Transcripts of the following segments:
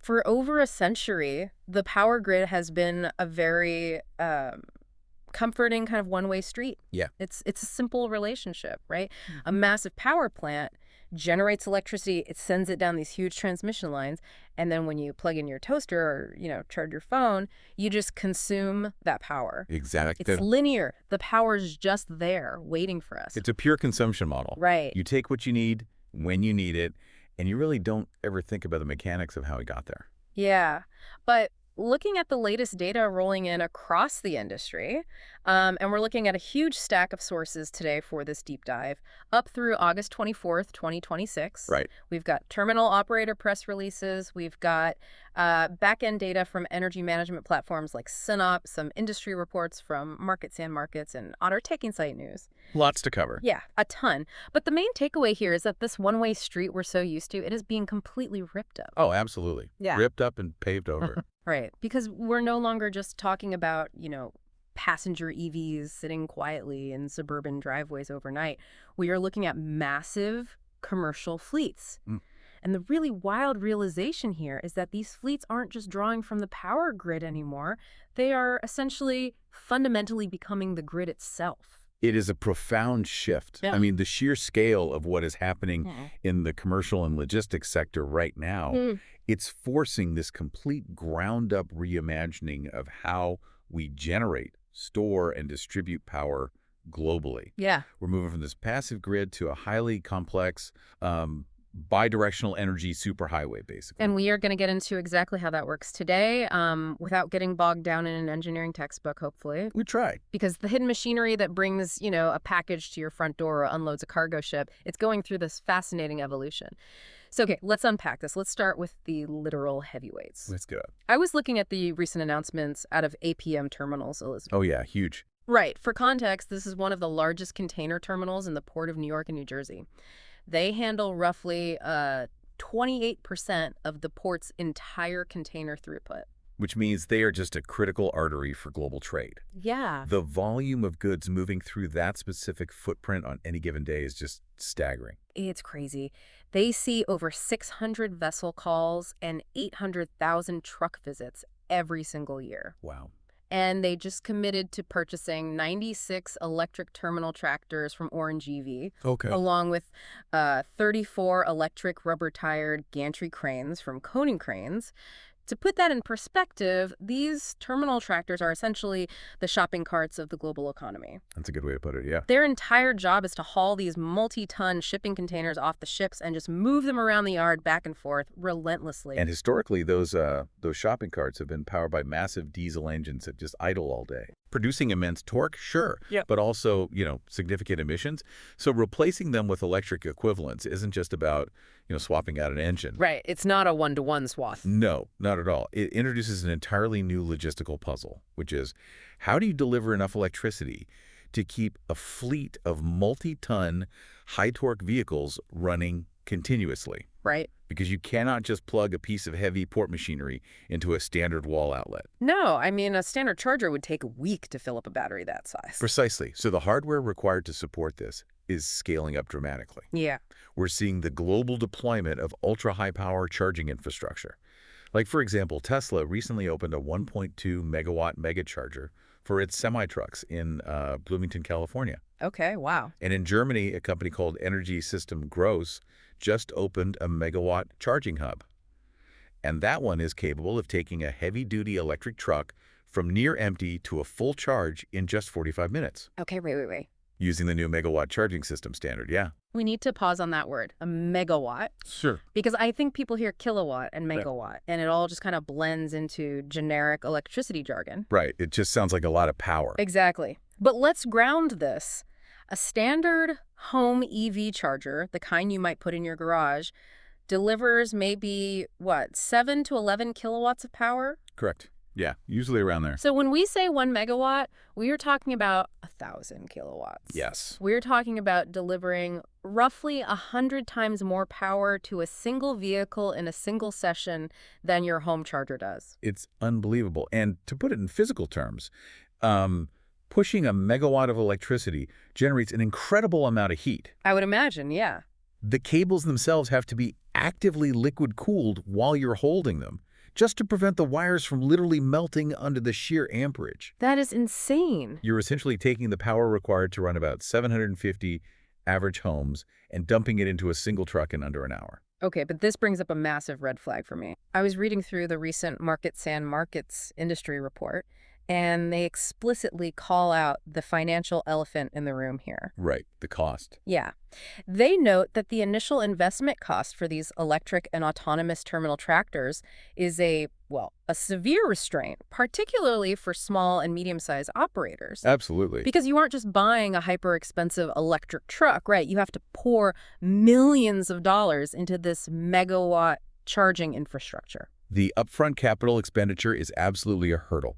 For over a century, the power grid has been a very comforting kind of one-way street. Yeah. It's a simple relationship, right? A massive power plant generates electricity, it sends it down these huge transmission lines, and then when you plug in your toaster or, charge your phone, you just consume that power. Exactly. It's linear. The power's just there waiting for us. It's a pure consumption model. Right. You take what you need when you need it, and you really don't ever think about the mechanics of how it got there. Yeah. But looking at the latest data rolling in across the industry, and we're looking at a huge stack of sources today for this deep dive, up through August 24th, 2026. Right. We've got terminal operator press releases. We've got back-end data from energy management platforms like Synop, some industry reports from Markets and Markets, and Otter Tech Insight News. Lots to cover. Yeah, a ton. But the main takeaway here is that this one-way street we're so used to, it is being completely ripped up. Oh, absolutely. Yeah. Ripped up and paved over. Right. Because we're no longer just talking about, passenger EVs sitting quietly in suburban driveways overnight. We are looking at massive commercial fleets. And the really wild realization here is that these fleets aren't just drawing from the power grid anymore. They are essentially fundamentally becoming the grid itself. It is a profound shift. Yeah. I mean, the sheer scale of what is happening in the commercial and logistics sector right now, it's forcing this complete ground-up reimagining of how we generate, store, and distribute power globally. Yeah. We're moving from this passive grid to a highly complex, bidirectional energy superhighway, basically. And we are going to get into exactly how that works today, without getting bogged down in an engineering textbook, hopefully. We tried. Because the hidden machinery that brings, a package to your front door or unloads a cargo ship, it's going through this fascinating evolution. So, okay, let's unpack this. Let's start with the literal heavyweights. Let's go. I was looking at the recent announcements out of APM terminals, Elizabeth. Oh, yeah, huge. Right. For context, this is one of the largest container terminals in the port of New York and New Jersey. They handle roughly 28% of the port's entire container throughput. Which means they are just a critical artery for global trade. Yeah. The volume of goods moving through that specific footprint on any given day is just staggering. It's crazy. They see over 600 vessel calls and 800,000 truck visits every single year. Wow. And they just committed to purchasing 96 electric terminal tractors from Orange EV, along with 34 electric rubber-tired gantry cranes from Koenig Cranes. To put that in perspective, these terminal tractors are essentially the shopping carts of the global economy. That's a good way to put it, yeah. Their entire job is to haul these multi-ton shipping containers off the ships and just move them around the yard back and forth relentlessly. And historically, those shopping carts have been powered by massive diesel engines that just idle all day. Producing immense torque, sure, but also, significant emissions. So replacing them with electric equivalents isn't just about, swapping out an engine. Right. It's not a one-to-one swap. No, not at all. It introduces an entirely new logistical puzzle, which is how do you deliver enough electricity to keep a fleet of multi-ton, high-torque vehicles running continuously? Right. Because you cannot just plug a piece of heavy port machinery into a standard wall outlet. No, I mean, a standard charger would take a week to fill up a battery that size. Precisely. So the hardware required to support this is scaling up dramatically. Yeah. We're seeing the global deployment of ultra-high power charging infrastructure. Like, for example, Tesla recently opened a 1.2 megawatt megacharger for its semi-trucks in Bloomington, California. Okay, wow. And in Germany, a company called Energy System Gross just opened a megawatt charging hub. And that one is capable of taking a heavy-duty electric truck from near empty to a full charge in just 45 minutes. Okay, wait. Using the new megawatt charging system standard, yeah. We need to pause on that word, a megawatt. Sure. Because I think people hear kilowatt and megawatt, and it all just kind of blends into generic electricity jargon. Right. It just sounds like a lot of power. Exactly. But let's ground this. A standard home EV charger, the kind you might put in your garage, delivers maybe, 7 to 11 kilowatts of power? Correct. Yeah, usually around there. So when we say 1 megawatt, we are talking about 1,000 kilowatts. Yes. We're talking about delivering roughly 100 times more power to a single vehicle in a single session than your home charger does. It's unbelievable. And to put it in physical terms, pushing a megawatt of electricity generates an incredible amount of heat. I would imagine, yeah. The cables themselves have to be actively liquid-cooled while you're holding them, just to prevent the wires from literally melting under the sheer amperage. That is insane. You're essentially taking the power required to run about 750 average homes and dumping it into a single truck in under an hour. Okay, but this brings up a massive red flag for me. I was reading through the recent Markets industry report, and they explicitly call out the financial elephant in the room here. Right, the cost. Yeah. They note that the initial investment cost for these electric and autonomous terminal tractors is a severe restraint, particularly for small and medium-sized operators. Absolutely. Because you aren't just buying a hyper-expensive electric truck, right? You have to pour millions of dollars into this megawatt charging infrastructure. The upfront capital expenditure is absolutely a hurdle.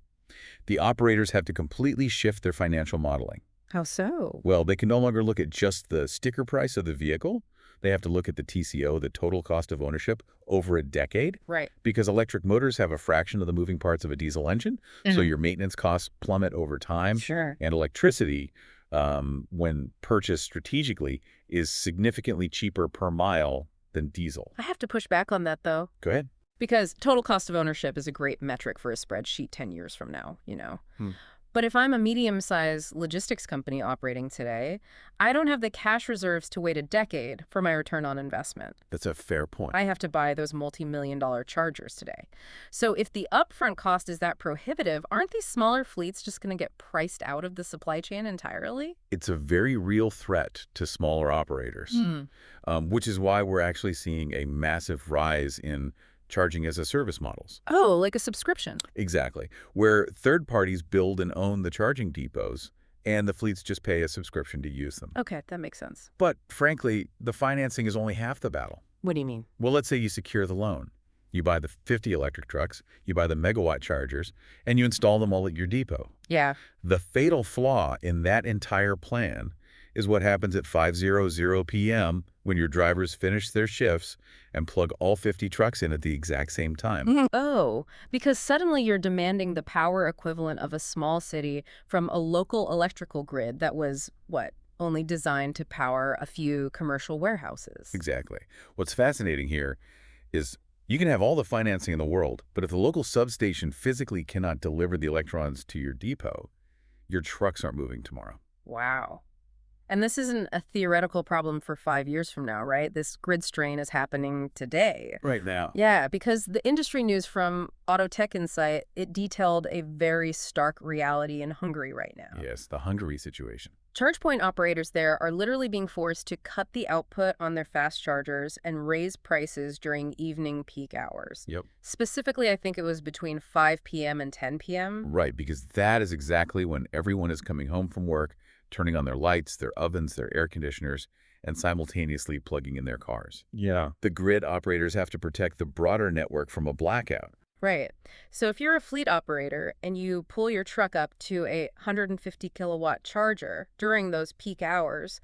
The operators have to completely shift their financial modeling. How so? Well, they can no longer look at just the sticker price of the vehicle. They have to look at the TCO, the total cost of ownership, over a decade. Right. Because electric motors have a fraction of the moving parts of a diesel engine, so your maintenance costs plummet over time. Sure. And electricity, when purchased strategically, is significantly cheaper per mile than diesel. I have to push back on that, though. Go ahead. Because total cost of ownership is a great metric for a spreadsheet 10 years from now, But if I'm a medium-sized logistics company operating today, I don't have the cash reserves to wait a decade for my return on investment. That's a fair point. I have to buy those multi-million-dollar chargers today. So if the upfront cost is that prohibitive, aren't these smaller fleets just going to get priced out of the supply chain entirely? It's a very real threat to smaller operators, which is why we're actually seeing a massive rise in charging as a service models. Oh, like a subscription. Exactly, where third parties build and own the charging depots, and the fleets just pay a subscription to use them. Okay, that makes sense. But frankly, the financing is only half the battle. What do you mean? Well, let's say you secure the loan. You buy the 50 electric trucks, you buy the megawatt chargers, and you install them all at your depot. Yeah. The fatal flaw in that entire plan is what happens at 5:00 p.m. when your drivers finish their shifts and plug all 50 trucks in at the exact same time. Oh, because suddenly you're demanding the power equivalent of a small city from a local electrical grid that was, only designed to power a few commercial warehouses. Exactly. What's fascinating here is you can have all the financing in the world, but if the local substation physically cannot deliver the electrons to your depot, your trucks aren't moving tomorrow. Wow. And this isn't a theoretical problem for 5 years from now, right? This grid strain is happening today. Right now. Yeah, because the industry news from Auto Tech Insight, it detailed a very stark reality in Hungary right now. Yes, the Hungary situation. Charge point operators there are literally being forced to cut the output on their fast chargers and raise prices during evening peak hours. Yep. Specifically, I think it was between 5 p.m. and 10 p.m. Right, because that is exactly when everyone is coming home from work, turning on their lights, their ovens, their air conditioners, and simultaneously plugging in their cars. Yeah. The grid operators have to protect the broader network from a blackout. Right. So if you're a fleet operator and you pull your truck up to a 150 kilowatt charger during those peak hours,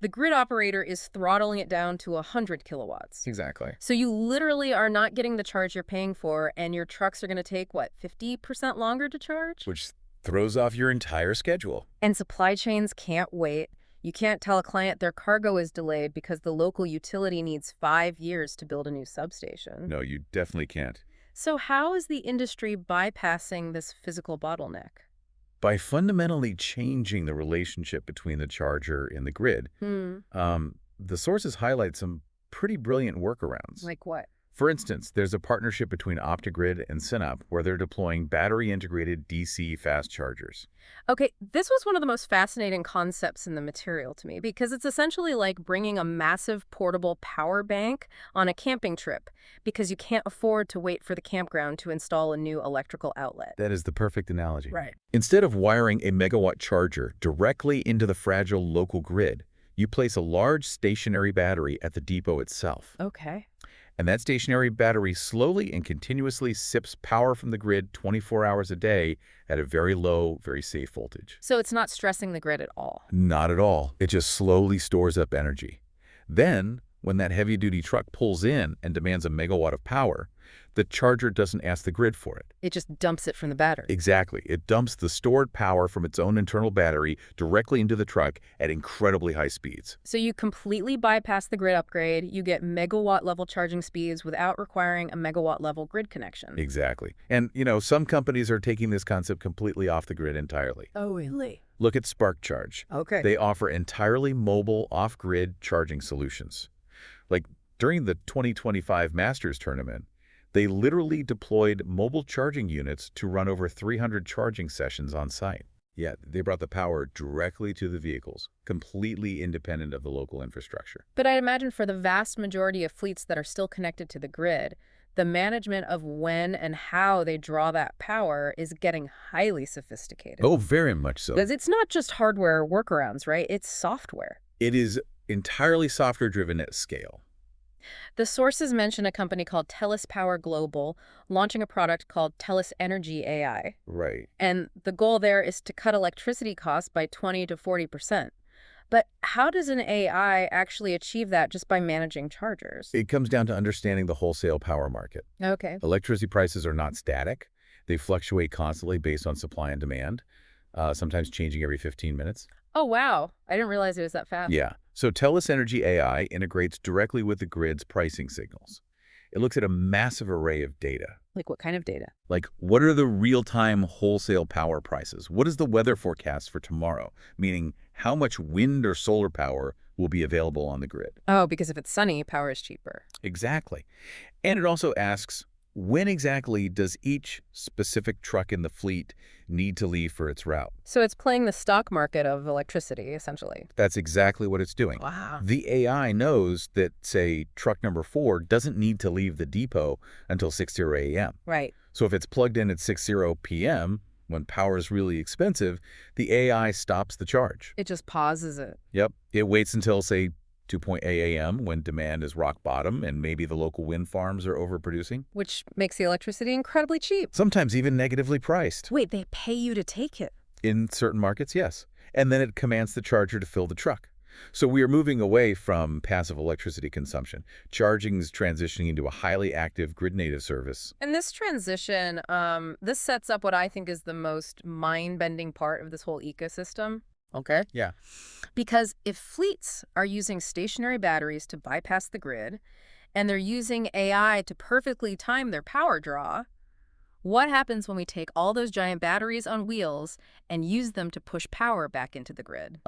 the grid operator is throttling it down to 100 kilowatts. Exactly. So you literally are not getting the charge you're paying for, and your trucks are going to take, 50% longer to charge? Which throws off your entire schedule. And supply chains can't wait. You can't tell a client their cargo is delayed because the local utility needs 5 years to build a new substation. No, you definitely can't. So how is the industry bypassing this physical bottleneck? By fundamentally changing the relationship between the charger and the grid, the sources highlight some pretty brilliant workarounds. Like what? For instance, there's a partnership between OptiGrid and Synop where they're deploying battery-integrated DC fast chargers. Okay, this was one of the most fascinating concepts in the material to me because it's essentially like bringing a massive portable power bank on a camping trip because you can't afford to wait for the campground to install a new electrical outlet. That is the perfect analogy. Right. Instead of wiring a megawatt charger directly into the fragile local grid, you place a large stationary battery at the depot itself. Okay. And that stationary battery slowly and continuously sips power from the grid 24 hours a day at a very low, very safe voltage. So it's not stressing the grid at all? Not at all. It just slowly stores up energy. Then, when that heavy-duty truck pulls in and demands a megawatt of power, the charger doesn't ask the grid for it. It just dumps it from the battery. Exactly. It dumps the stored power from its own internal battery directly into the truck at incredibly high speeds. So you completely bypass the grid upgrade. You get megawatt-level charging speeds without requiring a megawatt-level grid connection. Exactly. And, some companies are taking this concept completely off the grid entirely. Oh, really? Look at Spark Charge. Okay. They offer entirely mobile, off-grid charging solutions. Like during the 2025 Masters tournament, they literally deployed mobile charging units to run over 300 charging sessions on site. Yeah, they brought the power directly to the vehicles, completely independent of the local infrastructure. But I imagine for the vast majority of fleets that are still connected to the grid, the management of when and how they draw that power is getting highly sophisticated. Oh, very much so. Because it's not just hardware workarounds, right? It's software. It is entirely software-driven at scale. The sources mention a company called Telus Power Global launching a product called Telus Energy AI. Right. And the goal there is to cut electricity costs by 20 to 40%. But how does an AI actually achieve that just by managing chargers? It comes down to understanding the wholesale power market. Okay. Electricity prices are not static. They fluctuate constantly based on supply and demand, sometimes changing every 15 minutes. Oh, wow. I didn't realize it was that fast. Yeah. So Telus Energy AI integrates directly with the grid's pricing signals. It looks at a massive array of data. Like what kind of data? Like, what are the real-time wholesale power prices? What is the weather forecast for tomorrow? Meaning, how much wind or solar power will be available on the grid? Oh, because if it's sunny, power is cheaper. Exactly. And it also asks, when exactly does each specific truck in the fleet need to leave for its route? So it's playing the stock market of electricity, essentially. That's exactly what it's doing. Wow. The AI knows that, say, truck number 4 doesn't need to leave the depot until 6:00 a.m. Right. So if it's plugged in at 6:00 p.m., when power is really expensive, the AI stops the charge. It just pauses it. Yep. It waits until, say, 2:00 a.m. when demand is rock bottom and maybe the local wind farms are overproducing. Which makes the electricity incredibly cheap. Sometimes even negatively priced. Wait, they pay you to take it? In certain markets, yes. And then it commands the charger to fill the truck. So we are moving away from passive electricity consumption. Charging is transitioning into a highly active grid-native service. And this transition, this sets up what I think is the most mind-bending part of this whole ecosystem. Okay. Yeah. Because if fleets are using stationary batteries to bypass the grid, and they're using AI to perfectly time their power draw, what happens when we take all those giant batteries on wheels and use them to push power back into the grid?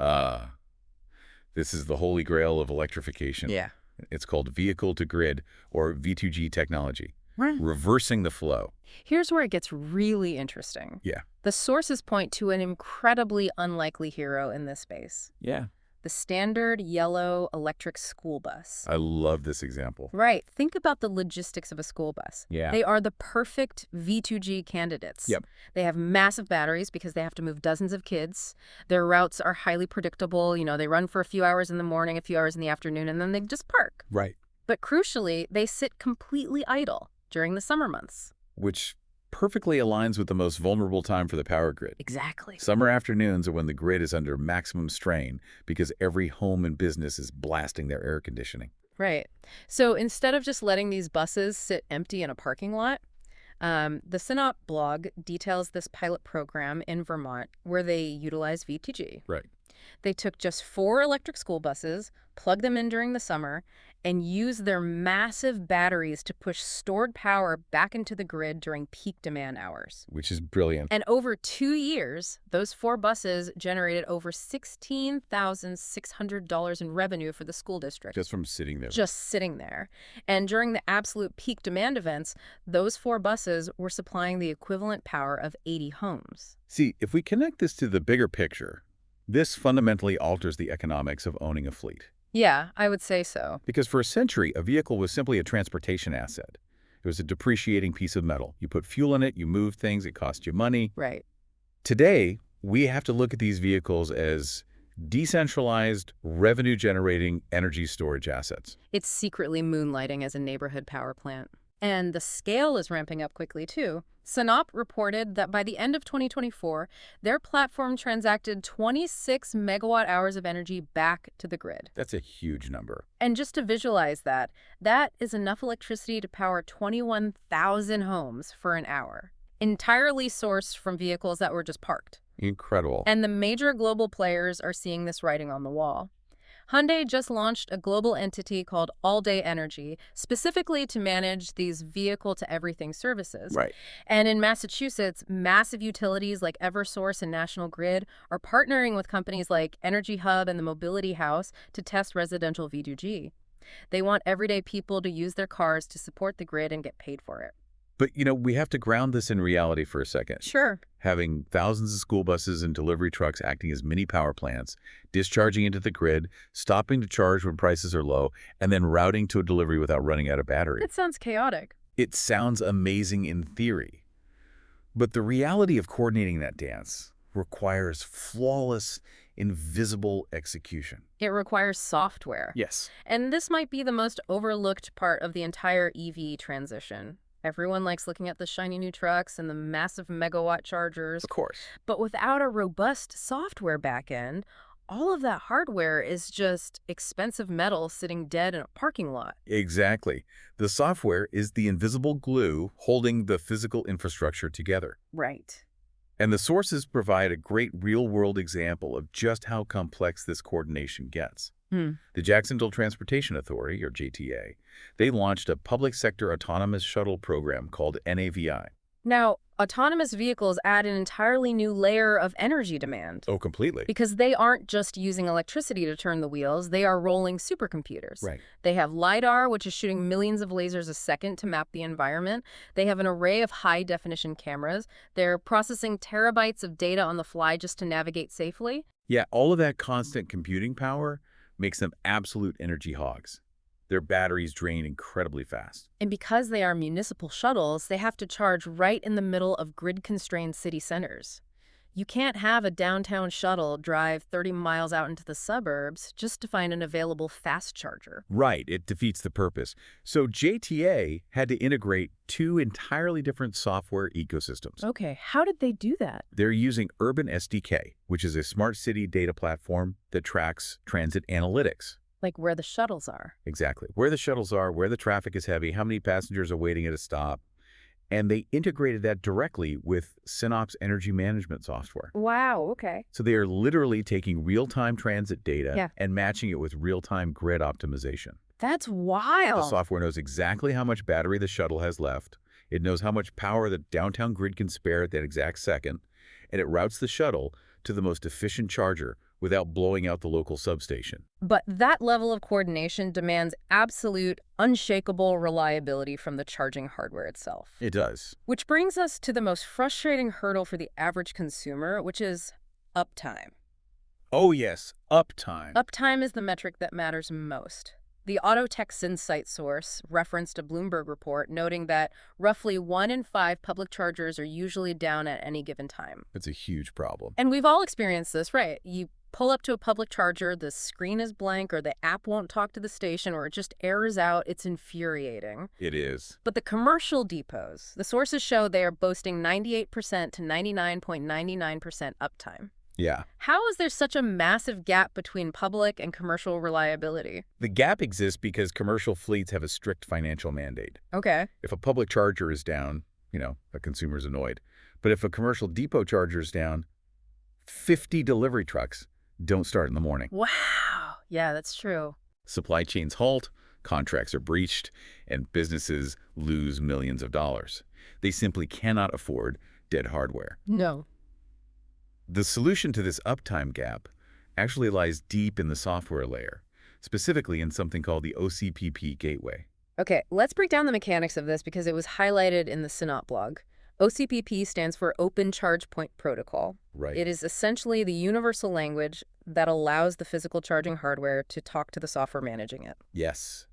This is the holy grail of electrification. Yeah. It's called vehicle-to-grid, or V2G technology. Reversing the flow. Here's where it gets really interesting. Yeah. The sources point to an incredibly unlikely hero in this space. Yeah. The standard yellow electric school bus. I love this example. Right. Think about the logistics of a school bus. Yeah. They are the perfect V2G candidates. Yep. They have massive batteries because they have to move dozens of kids. Their routes are highly predictable. They run for a few hours in the morning, a few hours in the afternoon, and then they just park. Right. But crucially, they sit completely idle during the summer months. Which perfectly aligns with the most vulnerable time for the power grid. Exactly. Summer afternoons are when the grid is under maximum strain because every home and business is blasting their air conditioning. Right. So instead of just letting these buses sit empty in a parking lot, the Synop blog details this pilot program in Vermont where they utilize V2G. Right. They took just 4 electric school buses, plugged them in during the summer, and used their massive batteries to push stored power back into the grid during peak demand hours. Which is brilliant. And over 2 years, those 4 buses generated over $16,600 in revenue for the school district. Just from sitting there. Just sitting there. And during the absolute peak demand events, those 4 buses were supplying the equivalent power of 80 homes. See, if we connect this to the bigger picture, this fundamentally alters the economics of owning a fleet. Yeah, I would say so. Because for a century, a vehicle was simply a transportation asset. It was a depreciating piece of metal. You put fuel in it, you move things, it cost you money. Right. Today, we have to look at these vehicles as decentralized, revenue-generating energy storage assets. It's secretly moonlighting as a neighborhood power plant. And the scale is ramping up quickly, too. Sinop reported that by the end of 2024, their platform transacted 26 megawatt hours of energy back to the grid. That's a huge number. And just to visualize that, that is enough electricity to power 21,000 homes for an hour, entirely sourced from vehicles that were just parked. Incredible. And the major global players are seeing this writing on the wall. Hyundai just launched a global entity called All Day Energy, specifically to manage these vehicle-to-everything services. Right. And in Massachusetts, massive utilities like Eversource and National Grid are partnering with companies like Energy Hub and the Mobility House to test residential V2G. They want everyday people to use their cars to support the grid and get paid for it. But, we have to ground this in reality for a second. Sure. Having thousands of school buses and delivery trucks acting as mini power plants, discharging into the grid, stopping to charge when prices are low, and then routing to a delivery without running out of battery. It sounds chaotic. It sounds amazing in theory. But the reality of coordinating that dance requires flawless, invisible execution. It requires software. Yes. And this might be the most overlooked part of the entire EV transition. Everyone likes looking at the shiny new trucks and the massive megawatt chargers. Of course. But without a robust software backend, all of that hardware is just expensive metal sitting dead in a parking lot. Exactly. The software is the invisible glue holding the physical infrastructure together. Right. And the sources provide a great real-world example of just how complex this coordination gets. The Jacksonville Transportation Authority, or JTA, they launched a public sector autonomous shuttle program called NAVI. Now, autonomous vehicles add an entirely new layer of energy demand. Oh, completely. Because they aren't just using electricity to turn the wheels, they are rolling supercomputers. Right. They have LiDAR, which is shooting millions of lasers a second to map the environment. They have an array of high-definition cameras. They're processing terabytes of data on the fly just to navigate safely. Yeah, all of that constant computing power makes them absolute energy hogs. Their batteries drain incredibly fast. And because they are municipal shuttles, they have to charge right in the middle of grid-constrained city centers. You can't have a downtown shuttle drive 30 miles out into the suburbs just to find an available fast charger. Right, it defeats the purpose. So JTA had to integrate two entirely different software ecosystems. Okay, how did they do that? They're using Urban SDK, which is a smart city data platform that tracks transit analytics. Like where the shuttles are. Exactly. Where the shuttles are, where the traffic is heavy, how many passengers are waiting at a stop. And they integrated that directly with Sinop's energy management software. Wow, okay. So they are literally taking real-time transit data Yeah. and matching it with real-time grid optimization. That's wild. The software knows exactly how much battery the shuttle has left. It knows how much power the downtown grid can spare at that exact second. And it routes the shuttle to the most efficient charger without blowing out the local substation. But that level of coordination demands absolute, unshakable reliability from the charging hardware itself. It does. Which brings us to the most frustrating hurdle for the average consumer, which is uptime. Oh yes, uptime. Uptime is the metric that matters most. The Autotech's Insight source referenced a Bloomberg report noting that roughly 1 in 5 public chargers are usually down at any given time. It's a huge problem. And we've all experienced this, right? You pull up to a public charger, the screen is blank, or the app won't talk to the station, or it just errors out. It's infuriating. It is. But the commercial depots, the sources show they are boasting 98% to 99.99% uptime. Yeah. How is there such a massive gap between public and commercial reliability? The gap exists because commercial fleets have a strict financial mandate. Okay. If a public charger is down, a consumer's annoyed. But if a commercial depot charger is down, 50 delivery trucks don't start in the morning. Wow. Yeah, that's true. Supply chains halt, contracts are breached, and businesses lose millions of dollars. They simply cannot afford dead hardware. No. The solution to this uptime gap actually lies deep in the software layer, specifically in something called the OCPP gateway. Okay, let's break down the mechanics of this because it was highlighted in the Sinop blog. OCPP stands for Open Charge Point Protocol. Right. It is essentially the universal language that allows the physical charging hardware to talk to the software managing it. Yes.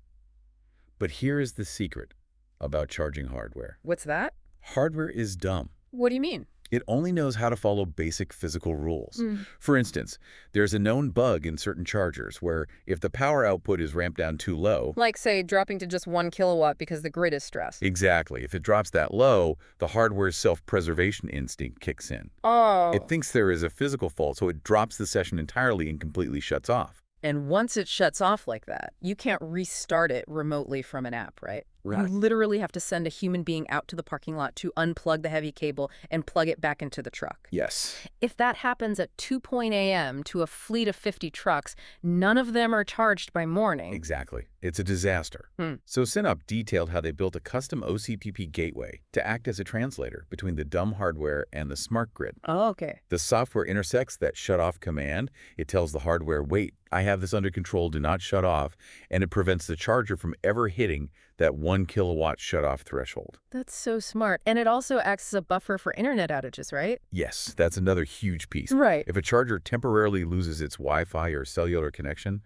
But here is the secret about charging hardware. What's that? Hardware is dumb. What do you mean? It only knows how to follow basic physical rules. Mm. For instance, there's a known bug in certain chargers where if the power output is ramped down too low, Like, say, dropping to just 1 kilowatt because the grid is stressed. exactly, if it drops that low, the hardware's self-preservation instinct kicks in. It Oh. thinks there is a physical fault, so it drops the session entirely and completely shuts off. And once it shuts off like that, you can't restart it remotely from an app, right? You Right. literally have to send a human being out to the parking lot to unplug the heavy cable and plug it back into the truck. Yes. If that happens at 2 a.m. to a fleet of 50 trucks, none of them are charged by morning. Exactly. It's a disaster. Hmm. So Synop detailed how they built a custom OCPP gateway to act as a translator between the dumb hardware and the smart grid. Oh, okay. The software intersects that shut-off command. It tells the hardware, wait, I have this under control, do not shut off, and it prevents the charger from ever hitting that 1 kilowatt shut-off threshold. That's so smart. And it also acts as a buffer for internet outages, right? Yes, that's another huge piece. Right. If a charger temporarily loses its Wi-Fi or cellular connection,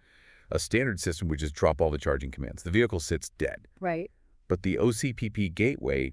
a standard system would just drop all the charging commands. The vehicle sits dead. Right. But the OCPP gateway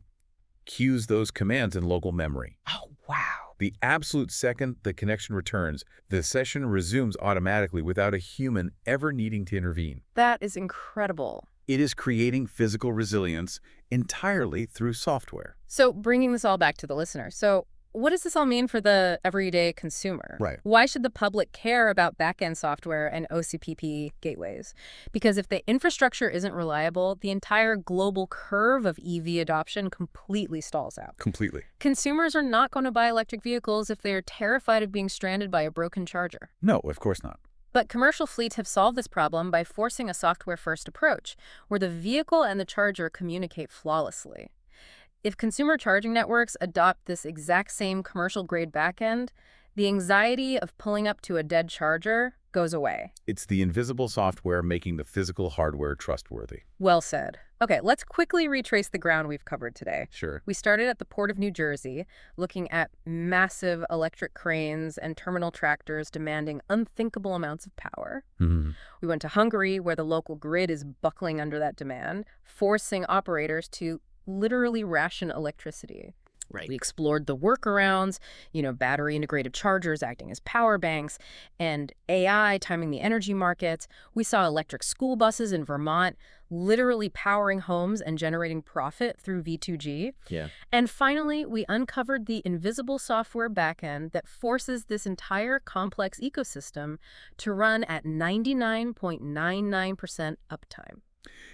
queues those commands in local memory. Oh, wow. The absolute second the connection returns, the session resumes automatically without a human ever needing to intervene. That is incredible. It is creating physical resilience entirely through software. So bringing this all back to the listener. So what does this all mean for the everyday consumer? Right. Why should the public care about back-end software and OCPP gateways? Because if the infrastructure isn't reliable, the entire global curve of EV adoption completely stalls out. Completely. Consumers are not going to buy electric vehicles if they're terrified of being stranded by a broken charger. No, of course not. But commercial fleets have solved this problem by forcing a software-first approach, where the vehicle and the charger communicate flawlessly. If consumer charging networks adopt this exact same commercial-grade backend, the anxiety of pulling up to a dead charger goes away. It's the invisible software making the physical hardware trustworthy. Well said. Okay, let's quickly retrace the ground we've covered today. Sure. We started at the Port of New Jersey, looking at massive electric cranes and terminal tractors demanding unthinkable amounts of power. Mhm. We went to Hungary, where the local grid is buckling under that demand, forcing operators to literally ration electricity. Right. We explored the workarounds, battery integrated chargers acting as power banks, and AI timing the energy markets. We saw electric school buses in Vermont literally powering homes and generating profit through V2G. Yeah. And finally, we uncovered the invisible software backend that forces this entire complex ecosystem to run at 99.99% uptime.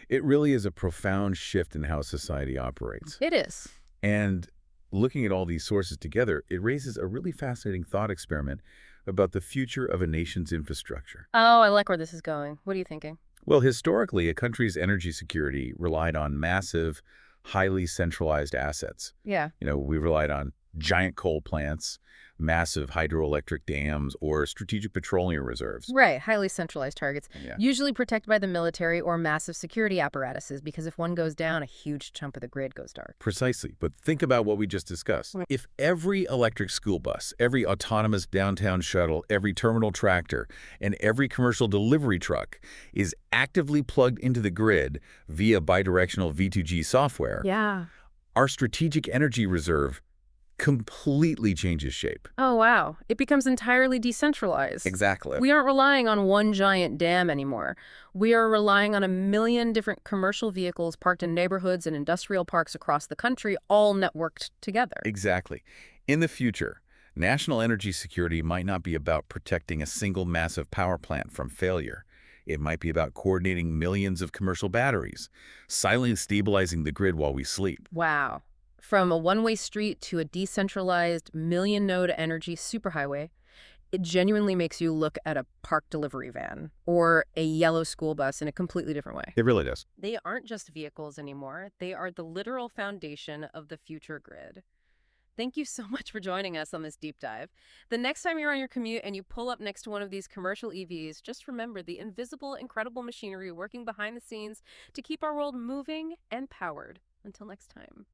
It really is a profound shift in how society operates. It is. And looking at all these sources together, it raises a really fascinating thought experiment about the future of a nation's infrastructure. Oh, I like where this is going. What are you thinking? Well, historically, a country's energy security relied on massive, highly centralized assets. Yeah. We relied on giant coal plants, massive hydroelectric dams, or strategic petroleum reserves. Right, highly centralized targets, Yeah. usually protected by the military or massive security apparatuses, because if one goes down, a huge chunk of the grid goes dark. Precisely. But think about what we just discussed. Right. If every electric school bus, every autonomous downtown shuttle, every terminal tractor, and every commercial delivery truck is actively plugged into the grid via bidirectional V2G software, Yeah. our strategic energy reserve completely changes shape. Oh, wow. It becomes entirely decentralized. Exactly. We aren't relying on one giant dam anymore. We are relying on a million different commercial vehicles parked in neighborhoods and industrial parks across the country, all networked together. Exactly. In the future, national energy security might not be about protecting a single massive power plant from failure. It might be about coordinating millions of commercial batteries, silently stabilizing the grid while we sleep. Wow. From a one-way street to a decentralized million-node energy superhighway, it genuinely makes you look at a park delivery van or a yellow school bus in a completely different way. It really does. They aren't just vehicles anymore. They are the literal foundation of the future grid. Thank you so much for joining us on this deep dive. The next time you're on your commute and you pull up next to one of these commercial EVs, just remember the invisible, incredible machinery working behind the scenes to keep our world moving and powered. Until next time.